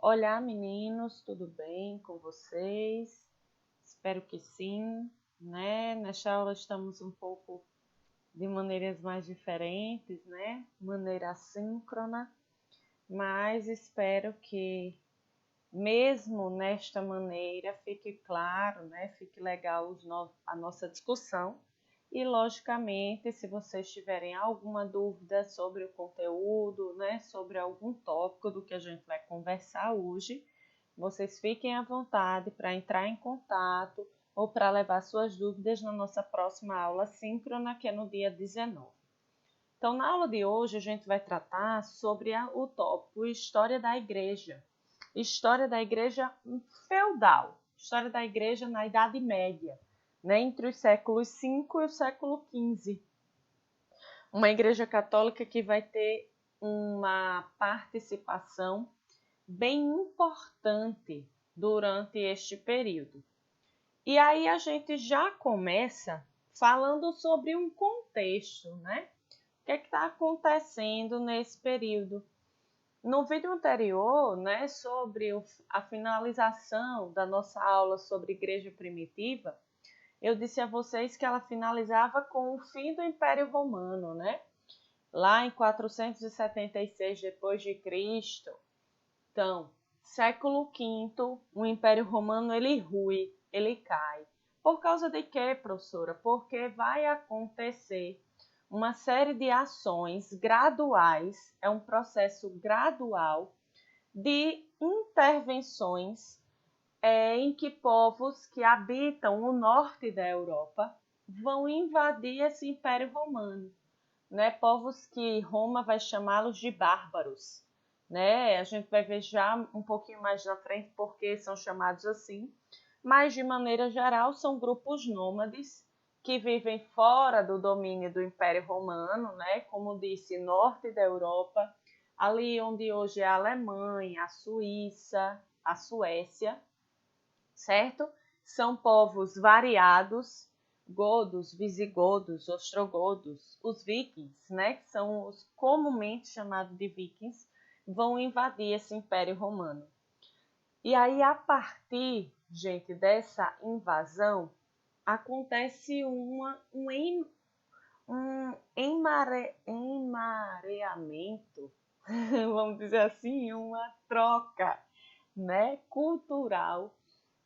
Olá, meninos, tudo bem com vocês? Espero que sim, né? Nesta aula estamos um pouco de maneiras mais diferentes, né? Maneira assíncrona, mas espero que mesmo nesta maneira fique claro, né? Fique legal a nossa discussão. E, logicamente, se vocês tiverem alguma dúvida sobre o conteúdo, né, sobre algum tópico do que a gente vai conversar hoje, vocês fiquem à vontade para entrar em contato ou para levar suas dúvidas na nossa próxima aula síncrona, que é no dia 19. Então, na aula de hoje, a gente vai tratar sobre o tópico História da Igreja. História da Igreja feudal, história da Igreja na Idade Média, né, entre os séculos V e o século XV. Uma igreja católica que vai ter uma participação bem importante durante este período. E aí a gente já começa falando sobre um contexto, né? O que está acontecendo nesse período? No vídeo anterior, né, sobre a finalização da nossa aula sobre igreja primitiva, eu disse a vocês que ela finalizava com o fim do Império Romano, né? Lá em 476 depois de Cristo. Então, século V, o Império Romano ele rui, ele cai. Por causa de quê, professora? Porque vai acontecer uma série de ações graduais, é um processo gradual de intervenções em que povos que habitam o norte da Europa vão invadir esse Império Romano, né? Povos que Roma vai chamá-los de bárbaros, né? A gente vai ver já um pouquinho mais na frente porque são chamados assim, mas de maneira geral são grupos nômades que vivem fora do domínio do Império Romano, né? Como disse, norte da Europa, ali onde hoje é a Alemanha, a Suíça, a Suécia, certo? São povos variados, godos, visigodos, ostrogodos, os vikings, né? Que são os comumente chamados de vikings, vão invadir esse Império Romano. E aí, a partir, gente, dessa invasão, acontece um emareamento, vamos dizer assim, uma troca, né, cultural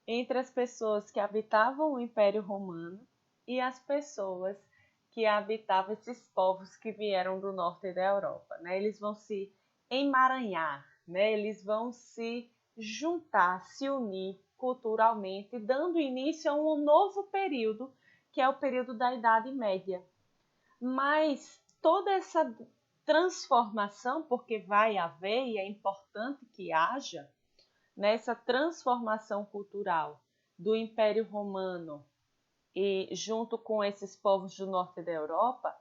entre as pessoas que habitavam o Império Romano e as pessoas que habitavam esses povos que vieram do norte da Europa, né? Eles vão se emaranhar, né? Eles vão se juntar, se unir culturalmente, dando início a um novo período, que é o período da Idade Média. Mas toda essa transformação, porque vai haver e é importante que haja, nessa transformação cultural do Império Romano e junto com esses povos do norte da Europa,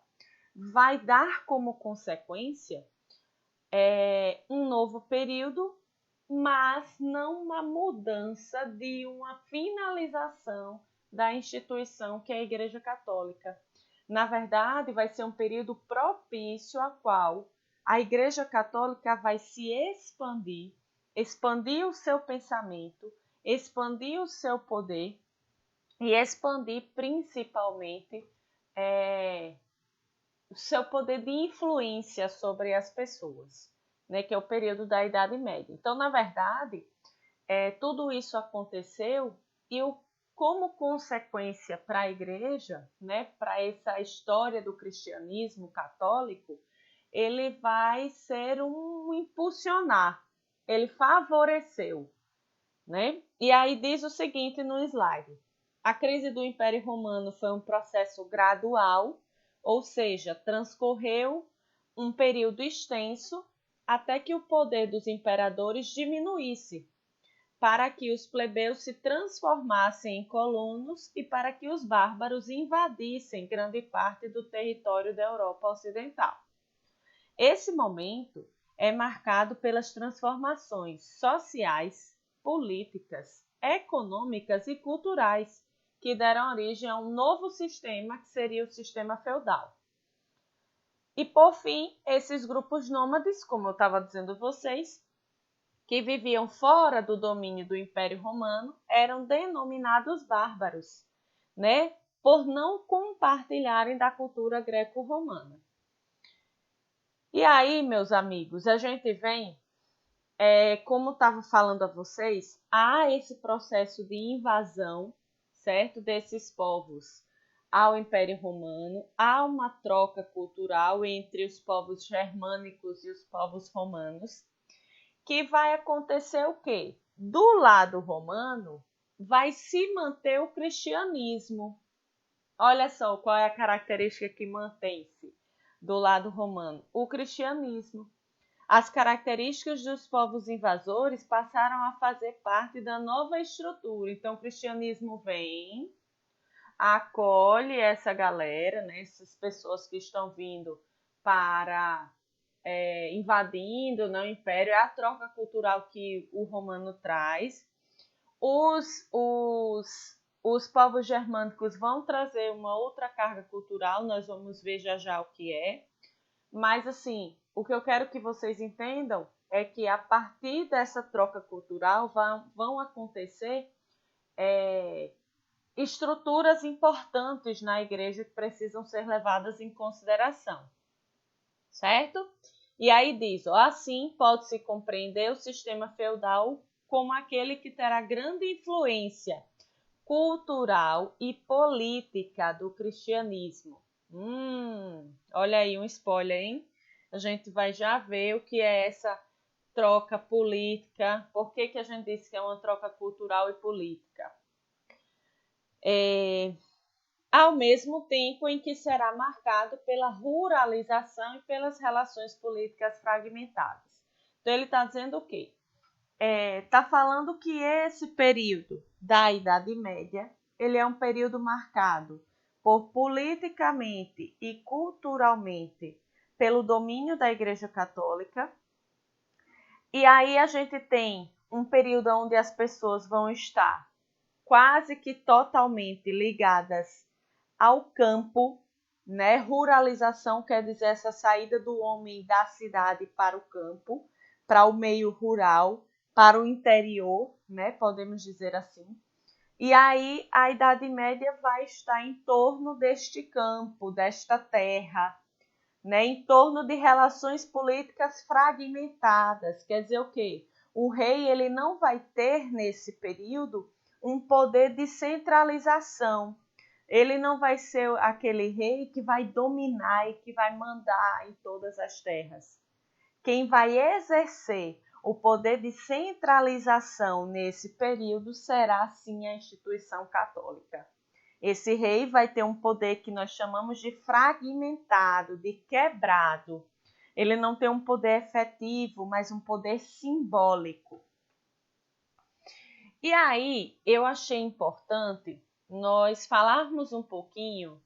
vai dar como consequência um novo período, mas não uma mudança de uma finalização da instituição que é a Igreja Católica. Na verdade, vai ser um período propício a qual a Igreja Católica vai se expandir o seu pensamento, expandir o seu poder e expandir principalmente o seu poder de influência sobre as pessoas, né, que é o período da Idade Média. Então, na verdade, tudo isso aconteceu e como consequência para a Igreja, né, para essa história do cristianismo católico, ele vai ser um impulsionar, ele favoreceu, né? E aí diz o seguinte no slide: a crise do Império Romano foi um processo gradual, ou seja, transcorreu um período extenso até que o poder dos imperadores diminuísse, para que os plebeus se transformassem em colonos e para que os bárbaros invadissem grande parte do território da Europa Ocidental. Esse momento é marcado pelas transformações sociais, políticas, econômicas e culturais que deram origem a um novo sistema, que seria o sistema feudal. E, por fim, esses grupos nômades, como eu estava dizendo a vocês, que viviam fora do domínio do Império Romano eram denominados bárbaros, né? Por não compartilharem da cultura greco-romana. E aí, meus amigos, a gente vem, como estava falando a vocês, há esse processo de invasão, certo, desses povos ao Império Romano, há uma troca cultural entre os povos germânicos e os povos romanos, que vai acontecer o quê? Do lado romano, vai se manter o cristianismo. Olha só qual é a característica que mantém-se do lado romano: o cristianismo. As características dos povos invasores passaram a fazer parte da nova estrutura. Então, o cristianismo vem, acolhe essa galera, né, essas pessoas que estão vindo para invadindo, né, o império. É a troca cultural que o romano traz. Os povos germânicos vão trazer uma outra carga cultural, nós vamos ver já já o que é. Mas, assim, o que eu quero que vocês entendam é que a partir dessa troca cultural vão acontecer estruturas importantes na igreja que precisam ser levadas em consideração, certo? E aí diz, assim pode-se compreender o sistema feudal como aquele que terá grande influência cultural e política do cristianismo. Olha aí um spoiler, hein? A gente vai já ver o que é essa troca política. Por que a gente disse que é uma troca cultural e política? Ao mesmo tempo em que será marcado pela ruralização e pelas relações políticas fragmentadas. Então, ele está dizendo o quê? Está falando que esse período da Idade Média, ele é um período marcado por politicamente e culturalmente pelo domínio da Igreja Católica. E aí a gente tem um período onde as pessoas vão estar quase que totalmente ligadas ao campo, né? Ruralização quer dizer essa saída do homem da cidade para o campo, para o meio rural, para o interior, né? Podemos dizer assim. E aí a Idade Média vai estar em torno deste campo, desta terra, né? Em torno de relações políticas fragmentadas. Quer dizer o quê? O rei ele não vai ter nesse período um poder de centralização. Ele não vai ser aquele rei que vai dominar e que vai mandar em todas as terras. Quem vai exercer o poder de centralização nesse período será, sim, a instituição católica. Esse rei vai ter um poder que nós chamamos de fragmentado, de quebrado. Ele não tem um poder efetivo, mas um poder simbólico. E aí, eu achei importante nós falarmos um pouquinho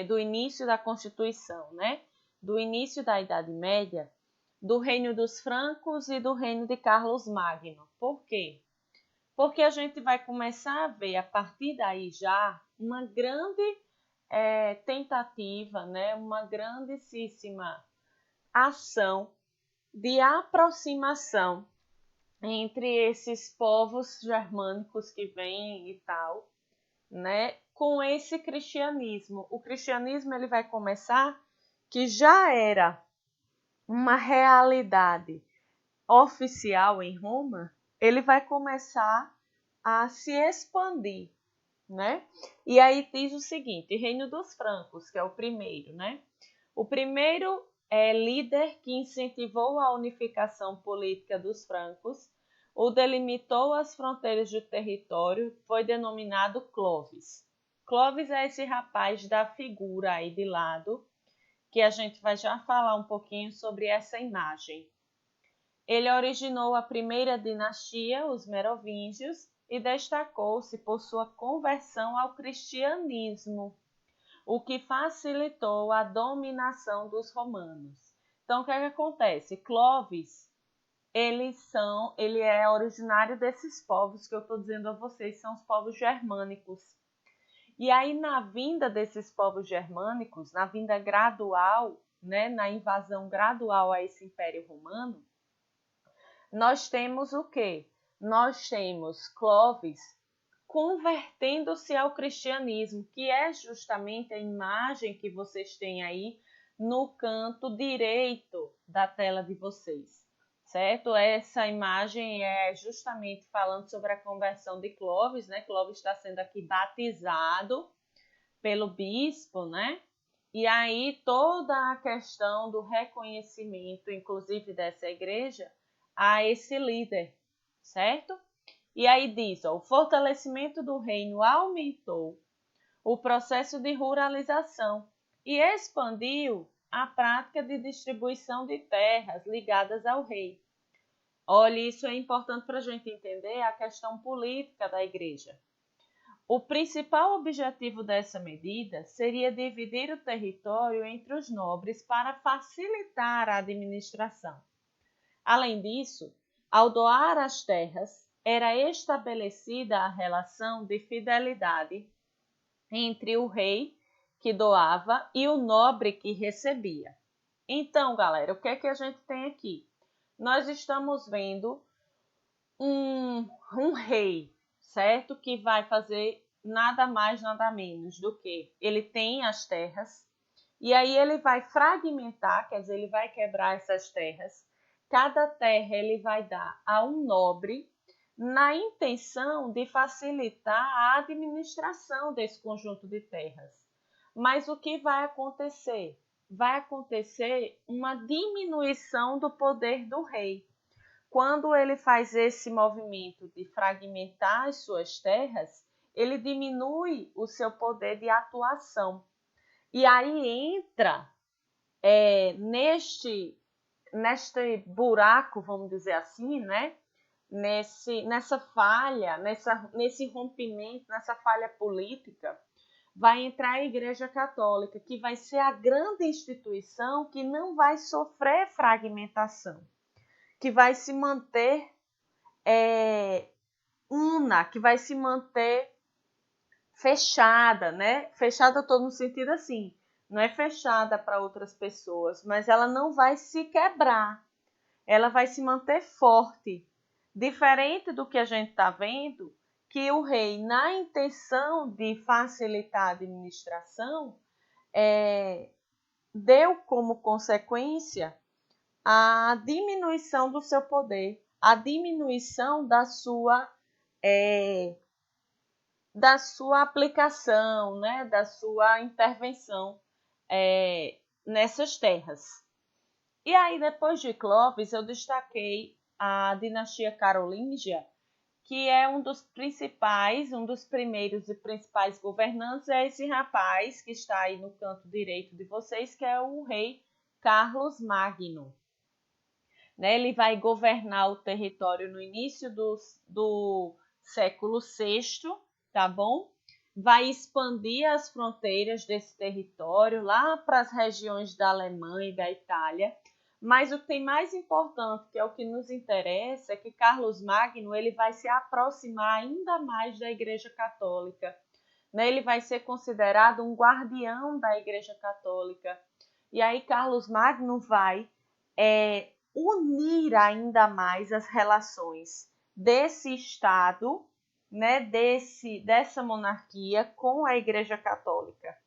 do início da Constituição, né? Do início da Idade Média, do reino dos francos e do reino de Carlos Magno. Por quê? Porque a gente vai começar a ver, a partir daí já, uma grande tentativa, né? Uma grandíssima ação de aproximação entre esses povos germânicos que vêm e tal, né, com esse cristianismo. O cristianismo ele vai começar, que já era uma realidade oficial em Roma, ele vai começar a se expandir, né? E aí diz o seguinte: Reino dos Francos, que é o primeiro, né? O primeiro líder que incentivou a unificação política dos francos, ou delimitou as fronteiras do território, foi denominado Clovis. Clovis é esse rapaz da figura aí de lado, que a gente vai já falar um pouquinho sobre essa imagem. Ele originou a primeira dinastia, os Merovingios, e destacou-se por sua conversão ao cristianismo, o que facilitou a dominação dos romanos. Então, o que acontece? Clovis, ele é originário desses povos que eu estou dizendo a vocês, são os povos germânicos. E aí, na vinda desses povos germânicos, na vinda gradual, né, na invasão gradual a esse Império Romano, nós temos o quê? Nós temos Clovis convertendo-se ao cristianismo, que é justamente a imagem que vocês têm aí no canto direito da tela de vocês, certo? Essa imagem é justamente falando sobre a conversão de Clovis, né? Clovis está sendo aqui batizado pelo bispo, né? E aí toda a questão do reconhecimento, inclusive dessa igreja, a esse líder, certo? E aí diz, ó, o fortalecimento do reino aumentou o processo de ruralização e expandiu a prática de distribuição de terras ligadas ao rei. Olha, isso é importante para a gente entender a questão política da igreja. O principal objetivo dessa medida seria dividir o território entre os nobres para facilitar a administração. Além disso, ao doar as terras, era estabelecida a relação de fidelidade entre o rei que doava e o nobre que recebia. Então, galera, o que é que a gente tem aqui? Nós estamos vendo um rei, certo? Que vai fazer nada mais, nada menos do que ele tem as terras e aí ele vai fragmentar, quer dizer, ele vai quebrar essas terras. Cada terra ele vai dar a um nobre na intenção de facilitar a administração desse conjunto de terras. Mas o que vai acontecer? Vai acontecer uma diminuição do poder do rei. Quando ele faz esse movimento de fragmentar as suas terras, ele diminui o seu poder de atuação. E aí entra neste buraco, vamos dizer assim, né? Nessa falha, nesse rompimento, nessa falha política, vai entrar a Igreja Católica, que vai ser a grande instituição que não vai sofrer fragmentação, que vai se manter una, que vai se manter fechada, né? Fechada eu estou no sentido assim, não é fechada para outras pessoas, mas ela não vai se quebrar, ela vai se manter forte. Diferente do que a gente está vendo, que o rei, na intenção de facilitar a administração, deu como consequência a diminuição do seu poder, a diminuição da sua aplicação, né, da sua intervenção nessas terras. E aí, depois de Clovis, eu destaquei a dinastia carolíngia, que é um dos primeiros e principais governantes, é esse rapaz que está aí no canto direito de vocês, que é o rei Carlos Magno. Né, ele vai governar o território no início do século VI, tá bom? Vai expandir as fronteiras desse território lá para as regiões da Alemanha e da Itália. Mas o que tem mais importante, que é o que nos interessa, é que Carlos Magno ele vai se aproximar ainda mais da Igreja Católica. Né? Ele vai ser considerado um guardião da Igreja Católica. E aí Carlos Magno vai unir ainda mais as relações desse Estado, né, dessa monarquia com a Igreja Católica,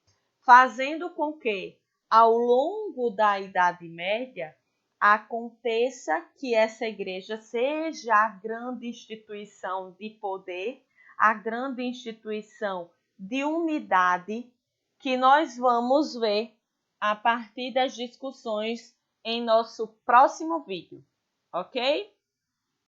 fazendo com que, ao longo da Idade Média, aconteça que essa igreja seja a grande instituição de poder, a grande instituição de unidade que nós vamos ver a partir das discussões em nosso próximo vídeo, ok?